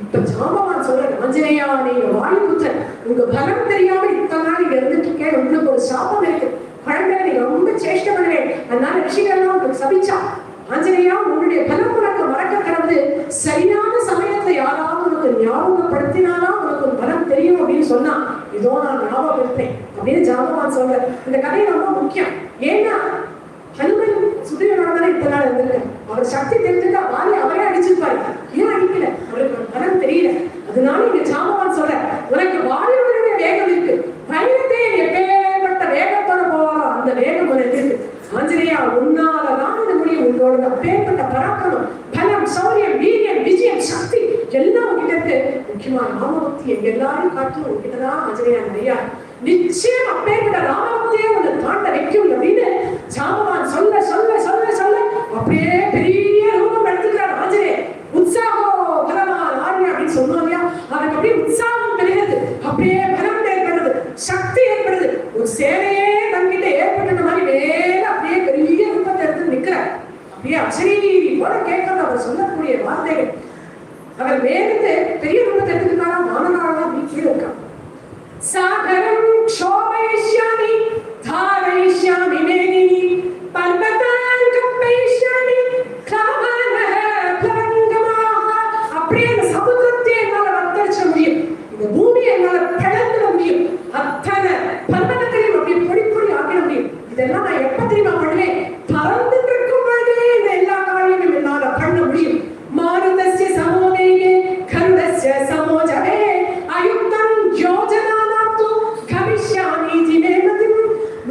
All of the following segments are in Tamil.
இப்ப ஜாம்பவான் சொல்ற, ஆஞ்சநேயா நீங்க வாயுபுத்திரன், உங்க பலம் தெரியாம இத்தனை நாள் இங்க இருந்துட்டு இருக்கேன், உங்களுக்கு ஒரு சாபம் இருக்கு, பழங்களை நீங்க ரொம்ப சேஷ்ட பண்ணுவேன், அதனால ரிஷிகள்லாம் உங்களுக்கு சபிச்சா, ஆஞ்சநேயா உன்னுடைய பலம் உனக்கு மறக்க கடந்து சரியான சமயத்தை யாராவது உனக்கு ஞாபகப்படுத்தினாலும் உனக்கு ஒரு பலம் தெரியும் அப்படின்னு சொன்னா, இதோ நான் ஞாபகப்படுத்தேன் அப்படின்னு ஜாம்பவான் சொல்ற. இந்த கதை ரொம்ப முக்கியம். ஏன்னா ஹனுமன் சுக்ரீவனோட தானே இத்தனை நாள் இருந்திருக்கு. அவர் சக்தி தெரிஞ்சுட்டா வாலி அவரே அடிச்சிருப்பாரு. ஏன் அடிக்கல? அவருக்கு பலம் தெரியல. அதனால இங்க ஜாம்பவான் சொல்ற, உனக்கு வாலியுடைய வேகம் இருக்கு, பயணத்தை எப்பேற்பட்ட வேகத்தோட போவாரோ அந்த வேகம் உனக்கு இருக்கு. ஆஞ்சநேயா உன்னாலதான் இந்த முடியும், உங்களோட அப்பேற்பட்ட பராக்கிரமம், பலம், சௌரியம், வீரியம், விஜயம், சக்தி எல்லாம் உங்ககிட்ட இருக்கு. முக்கியமா ராமபக்தி எங்க எல்லாரும் காட்டும் உங்ககிட்டதான் ஆஞ்சநேயா நிறையா. நிச்சயம் அப்பேற்பட்ட ராமபக்தியே உன்னை தாண்ட வைக்கும் அப்படின்னு ஜாம்பவான் சொல்ல சொல்ல சொல்ல சொல்ல அப்படியே பெரிய ரூபம் எடுத்துக்கிறார் ஆஞ்சநேயர். உற்சாகம் பலவான் ஆர்யா அப்படின்னு சொன்னோம் இல்லையா, அவருக்கு அப்படியே உற்சாகம் பெறுகிறது, அப்படியே பலம் ஏற்படுது, சக்தி ஏற்படுது. ஒரு சேவையே தங்கிட்ட ஏற்பட்ட மாதிரி மேல அப்படியே பெரிய ரூபத்தை எடுத்து நிற்கிறார். அப்படியே அசரீரி போல கேட்கறது அவர் சொல்லக்கூடிய வார்த்தைகள். அவர் மேலிருந்து பெரிய ரூபத்தை எடுத்துக்கிட்டாரா, மானனாரா கீழே இருக்கான். சாகரம் க்ஷோபயிஷ்யாமி தாரயிஷ்யாமி மேனினி பர்வதான் கம்பயிஷ்யாமி க்ளாவன ப்ளவங்கமாக. அப்படியே இந்த சமுத்திரத்தை என்னால வத்தரிச்ச முடியும், இந்த பூமியை என்னால பிளந்துட முடியும், அத்தனை பர்வதத்தையும் அப்படியே பொடி பொடி ஆக்கிட முடியும். இதெல்லாம் நான் எப்ப தெரியுமா பண்ணுவேன்? பறந்துட்டு இருக்கும் பொழுதே இந்த எல்லா காரியமும் என்னால பண்ண முடியும். மாருதஸ்ய சமோவேகே கருடஸ்ய சமோஜவே அயுக்தம் யோஜனானாத்து கவிஷ்யாமி தினேமதிம்.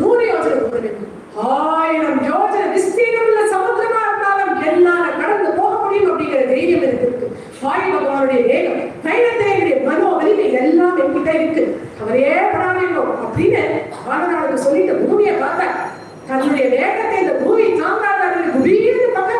100 யோஜனை போகிறேன், 1000 யோஜனை விஸ்தீர்ணம் உள்ள சமுத்திரமா இருந்தாலும் என்னால கடந்து போக முடியும் அப்படிங்கிற தைரியம் இருக்கு. வாயு பகவானுடைய வேகம், தைரியத்தையுடைய மனோ வலிமை எல்லாம் என்கிட்ட இருக்கு, அவரே பராமரிக்கோ அப்படின்னு வானநாளுக்கு சொல்லிட்டு பூமியை பார்த்த தன்னுடைய வேகத்தை இந்த பூமி தாங்காத திடீர்னு பக்கத்துல